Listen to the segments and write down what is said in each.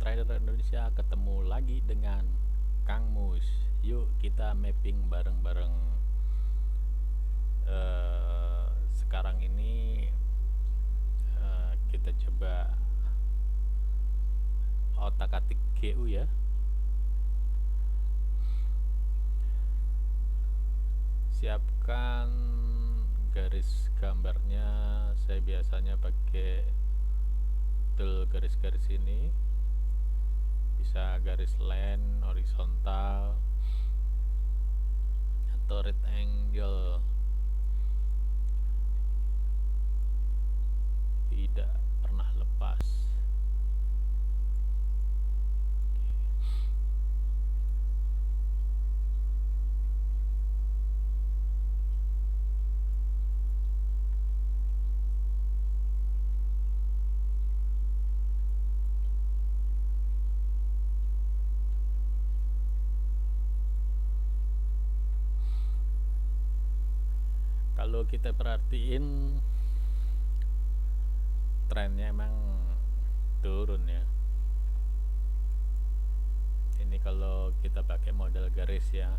Trader Indonesia, ketemu lagi dengan Kang Mus. Yuk kita mapping bareng-bareng. Sekarang ini kita coba otak-atik GU ya. Siapkan garis gambarnya. Saya biasanya pakai tool garis-garis ini. Bisa garis line, horizontal, atau rectangle. Tidak pernah lepas. Kalau kita perhatiin trennya emang turun ya. Ini kalau kita pakai model garis ya.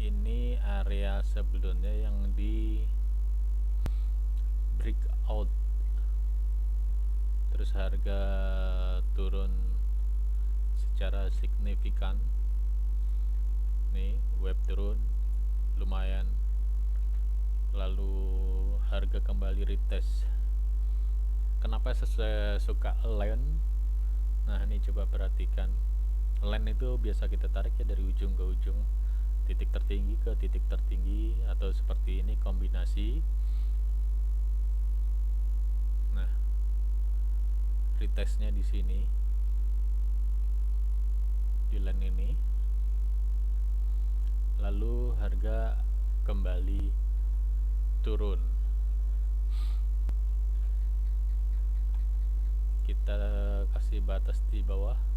Ini area sebelumnya yang di breakout, terus harga turun secara signifikan. Nih web turun lumayan, lalu harga kembali retest. Kenapa saya suka line? Nah ini coba perhatikan, line itu biasa kita tarik ya dari ujung ke ujung, titik tertinggi ke titik tertinggi, atau seperti ini kombinasi. Nah retestnya di sini, di line ini, lalu harga kembali turun. Kita kasih batas di bawah.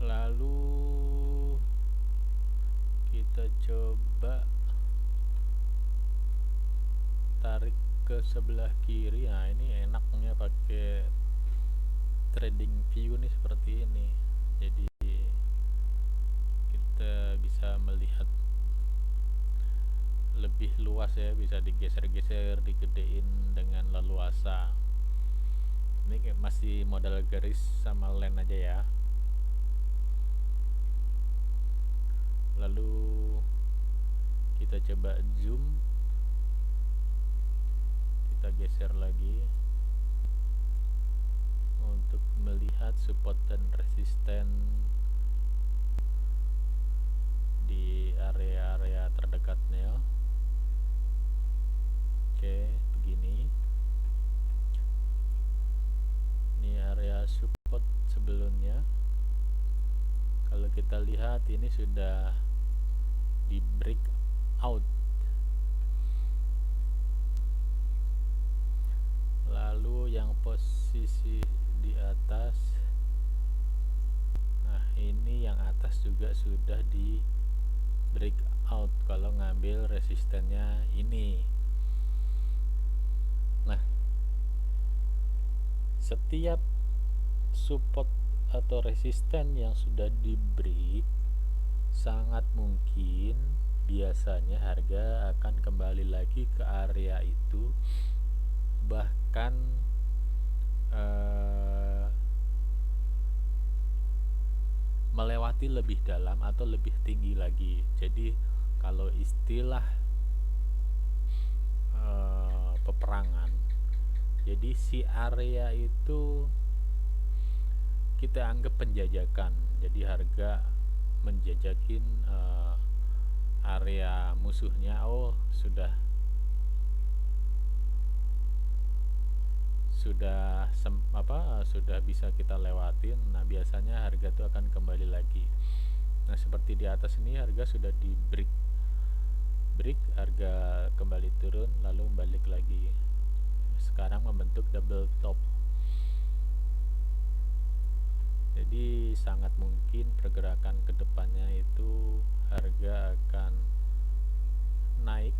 Lalu kita coba tarik ke sebelah kiri. Nah ini enaknya pakai trading view nih, seperti ini. Jadi kita bisa melihat lebih luas ya, bisa digeser-geser, digedein dengan leluasa. Ini masih modal garis sama line aja ya. Lalu kita coba zoom, kita geser lagi untuk melihat support dan resisten di area-area terdekatnya. Oke, begini. Ini area support sebelumnya. Kalau kita lihat ini sudah di breakout. Lalu yang posisi di atas, nah ini yang atas juga sudah di breakout kalau ngambil resistennya ini. Nah setiap support atau resisten yang sudah di break, sangat mungkin biasanya harga akan kembali lagi ke area itu, bahkan melewati lebih dalam atau lebih tinggi lagi. Jadi kalau istilah peperangan, jadi si area itu kita anggap penjajakan. Jadi harga menjajakin area musuhnya. Oh sudah sudah bisa kita lewatin, nah biasanya harga itu akan kembali lagi. Nah seperti di atas ini harga sudah di break, harga kembali turun lalu balik lagi. Sekarang membentuk double top. Jadi sangat mungkin pergerakan kedepannya itu harga akan naik.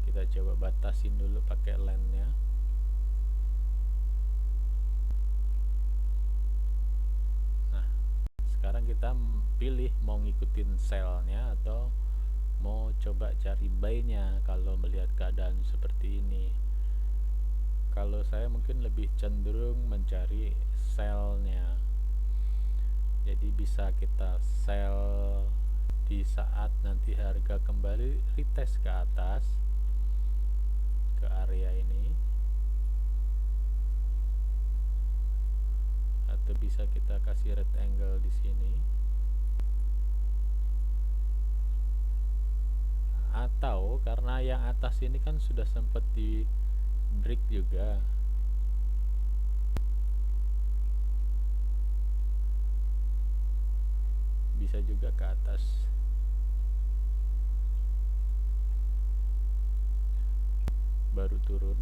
Kita coba batasin dulu pakai line-nya. Nah, sekarang kita pilih mau ngikutin sell-nya atau mau coba cari buy-nya kalau melihat keadaan seperti ini. Kalau saya mungkin lebih cenderung mencari sell-nya. Jadi bisa kita sell di saat nanti harga kembali retest ke atas ke area ini, atau bisa kita kasih red angle di sini, atau karena yang atas ini kan sudah sempat di break juga, bisa juga ke atas. Baru turun.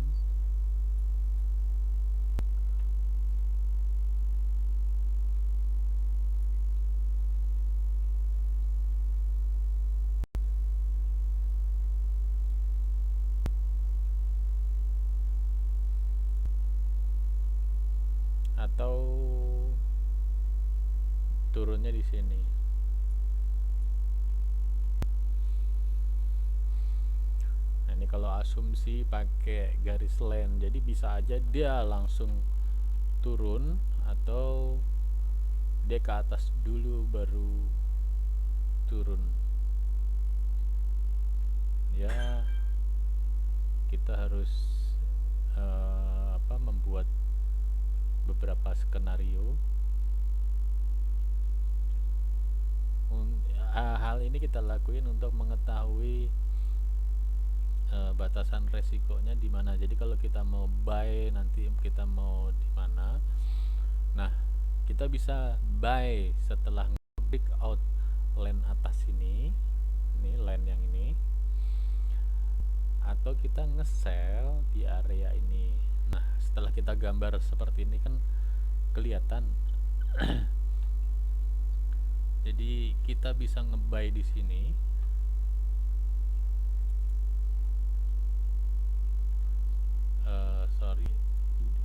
Atau turunnya di sini. Nah, ini kalau asumsi pakai garis line, jadi bisa aja dia langsung turun atau dia ke atas dulu baru turun. Ya, kita harus membuat beberapa skenario. Hal ini kita lakuin untuk mengetahui batasan resikonya di mana. Jadi kalau kita mau buy, nanti kita mau di mana. Nah, kita bisa buy setelah break out line atas ini line yang ini, atau kita nge-sell di area ini. Nah, setelah kita gambar seperti ini kan kelihatan. Jadi kita bisa nge-buy di sini.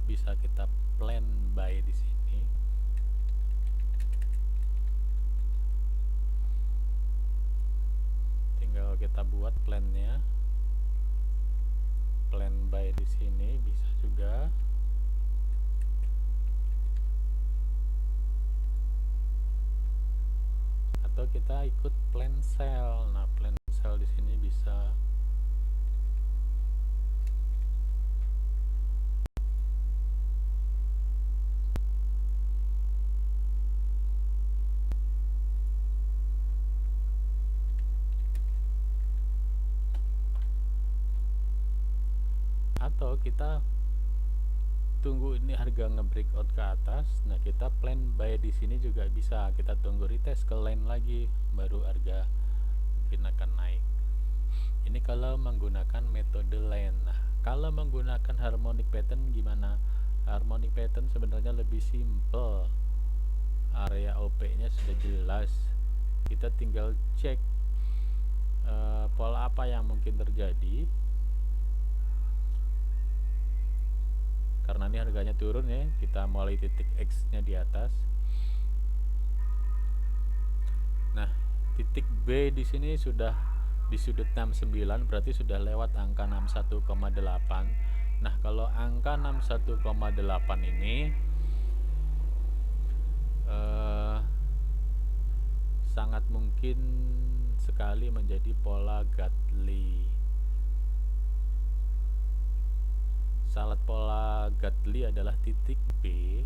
Bisa kita plan buy di sini. Tinggal kita buat plannya. Plan buy di sini bisa juga. Atau kita ikut plan sell. Nah, plan sell di sini bisa. Atau kita tunggu ini harga nge-breakout ke atas. Nah, kita plan buy di sini juga bisa. Kita tunggu retest ke line lagi, baru harga mungkin akan naik. Ini kalau menggunakan metode line. Nah, kalau menggunakan harmonic pattern gimana? Harmonic pattern sebenarnya lebih simple. Area OP-nya sudah jelas. Kita tinggal cek pola apa yang mungkin terjadi. Karena ini harganya turun ya, kita mulai titik X-nya di atas. Nah, titik B di sini sudah di sudut 69, berarti sudah lewat angka 61,8. Nah, kalau angka 61,8 ini sangat mungkin sekali menjadi pola Gartley. Salat pola Gartley adalah titik B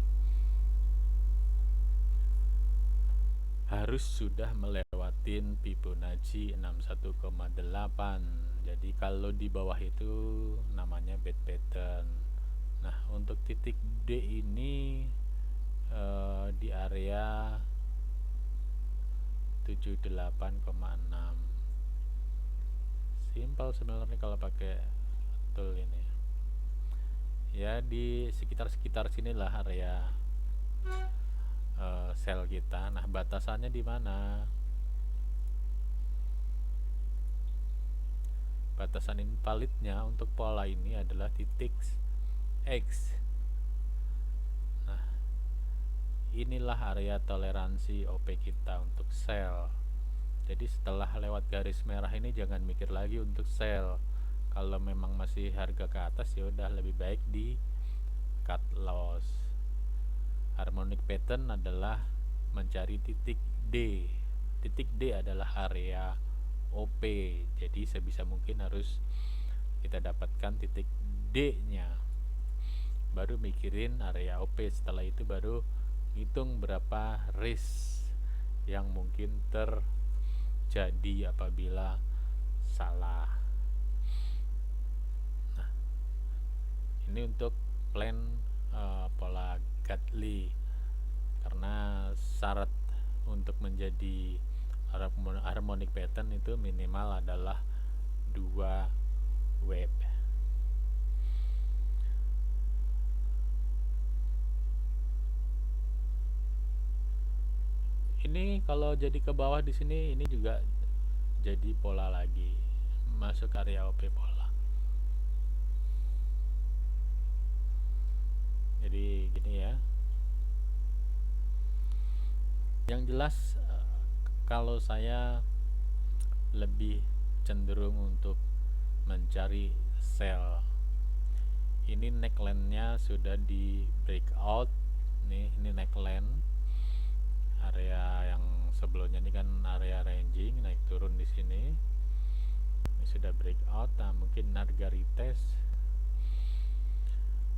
harus sudah melewatin Fibonacci 61,8. Jadi kalau di bawah itu namanya bed pattern. Nah, untuk titik D ini di area 78,6. Simpel sebenarnya kalau pakai tool ini. Ya di sekitar-sekitar sinilah area sel kita. Nah, batasannya di mana? Batasan invalidnya untuk pola ini adalah titik X. Nah, inilah area toleransi OP kita untuk sel. Jadi setelah lewat garis merah ini jangan mikir lagi untuk sel. Kalau memang masih harga ke atas ya udah lebih baik di cut loss. Harmonic pattern adalah mencari titik D. Titik D adalah area OP. Jadi sebisa mungkin harus kita dapatkan titik D-nya. Baru mikirin area OP. Setelah itu baru hitung berapa risk yang mungkin terjadi apabila salah. Nah, ini untuk plan pola Gatli, karena syarat untuk menjadi harmonic pattern itu minimal adalah 2 wave. Ini kalau jadi ke bawah di sini ini juga jadi pola lagi, masuk area OP pola. Jadi gini ya. Yang jelas kalau saya lebih cenderung untuk mencari sell. Ini neckline-nya sudah di breakout. Nih, ini neckline. Area yang sebelumnya ini kan area ranging, naik turun di sini. Ini sudah breakout. Nah, mungkin harga retest.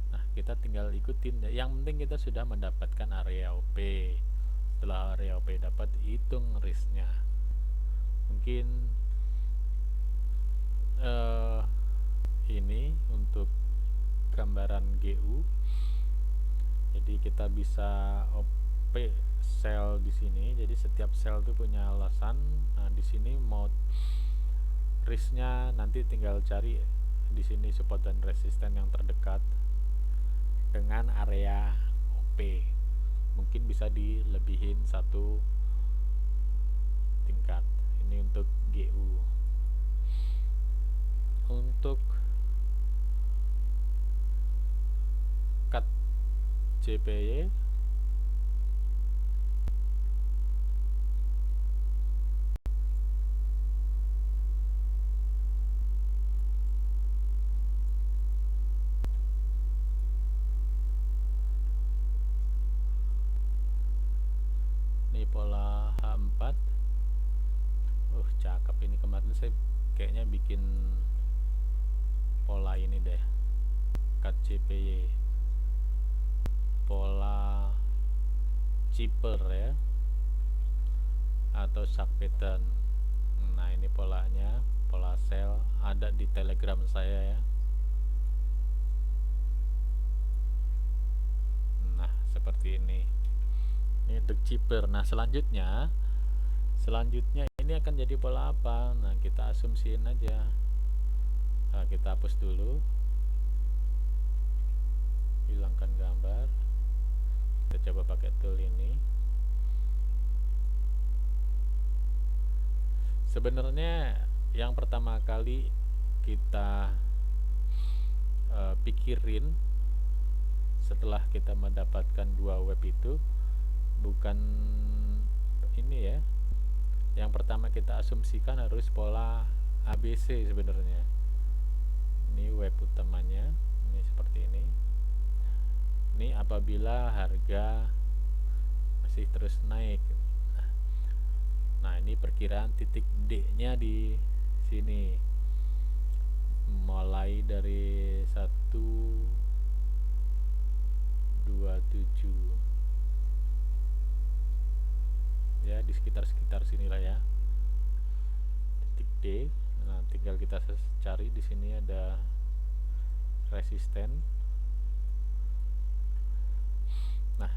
Nah, kita tinggal ikutin. Yang penting kita sudah mendapatkan area OP. Setelah area OP dapat, hitung risknya. Mungkin ini untuk gambaran GU. Jadi kita bisa OP sel di sini. Jadi setiap sel itu punya alasan. Nah, di sini mau risknya nanti tinggal cari di sini support dan resisten yang terdekat dengan area OP. Mungkin bisa dilebihin 1 tingkat. Ini untuk GU. Untuk cut JPY ini pola H4. Cakep ini. Kemarin saya kayaknya bikin pola ini deh, cut JPY pola cheaper ya, atau shark pattern. Nah, ini polanya, pola sell, ada di Telegram saya ya. Nah, seperti ini. Ini untuk cheaper. Nah, selanjutnya ini akan jadi pola apa? Nah, kita asumsiin aja. Nah, kita hapus dulu, hilangkan gambar, kita coba pakai tool ini. Sebenarnya yang pertama kali kita pikirin setelah kita mendapatkan 2 web itu bukan ini ya. Yang pertama kita asumsikan harus pola ABC sebenarnya. Ini web utamanya, ini seperti ini. Ini apabila harga masih terus naik. Nah, ini perkiraan titik D-nya di sini. Mulai dari 127. Ya, di sekitar sinilah ya. Titik D. Nah, tinggal kita cari di sini ada resisten. Nah,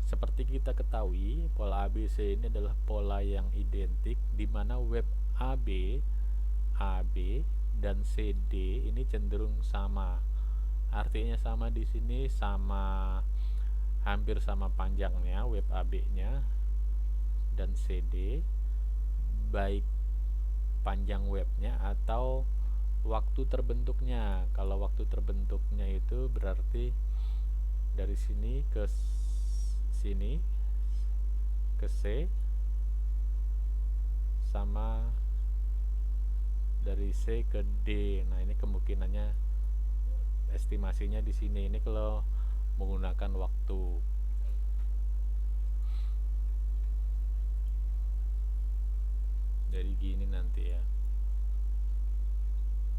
seperti kita ketahui, pola ABC ini adalah pola yang identik di mana web AB dan CD ini cenderung sama. Artinya sama di sini, sama, hampir sama panjangnya web AB-nya dan CD, baik panjang webnya atau waktu terbentuknya. Kalau waktu terbentuknya itu berarti dari sini ke sini ke C, sama dari C ke D. Nah, ini kemungkinannya, estimasinya di sini. Ini kalau menggunakan waktu. Jadi gini nanti ya,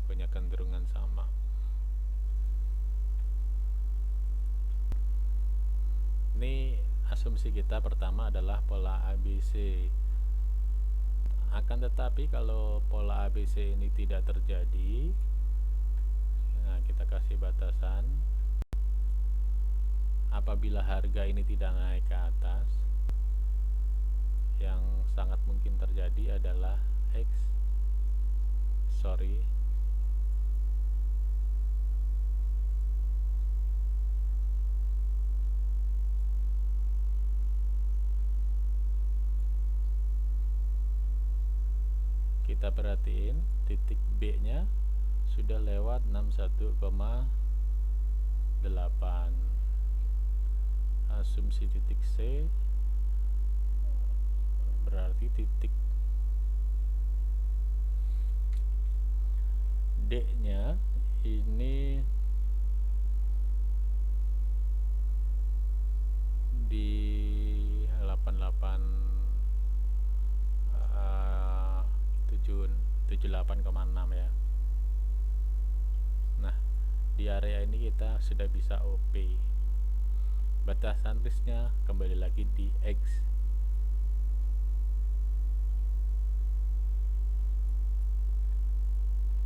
punya kecenderungan sama. Ini asumsi kita pertama adalah pola ABC. Akan tetapi kalau pola ABC ini tidak terjadi, nah kita kasih batasan. Apabila harga ini tidak naik ke atas, yang sangat mungkin terjadi adalah kita perhatiin titik B nya sudah lewat 61,8. Asumsi titik C berarti titik D nya ini di 78,6 ya. Nah, di area ini kita sudah bisa OP. Batasan risknya kembali lagi di X.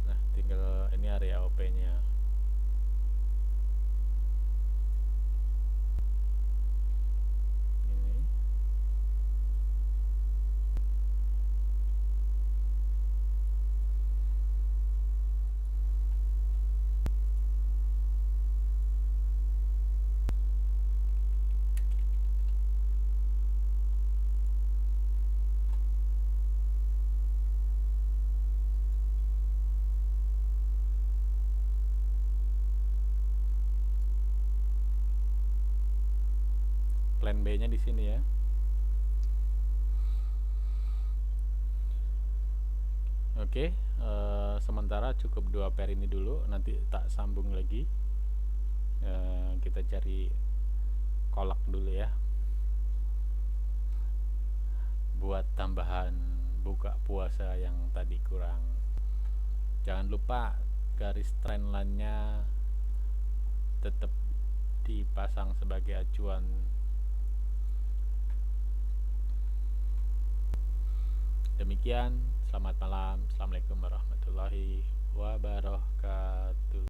Nah, tinggal ini area OP nya. Ini plan B nya di sini ya. Oke, sementara cukup 2 pair ini dulu, nanti tak sambung lagi. Kita cari kolak dulu ya, buat tambahan buka puasa yang tadi kurang. Jangan lupa garis trendline-nya tetap dipasang sebagai acuan. Demikian, selamat malam. Assalamualaikum warahmatullahi wabarakatuh.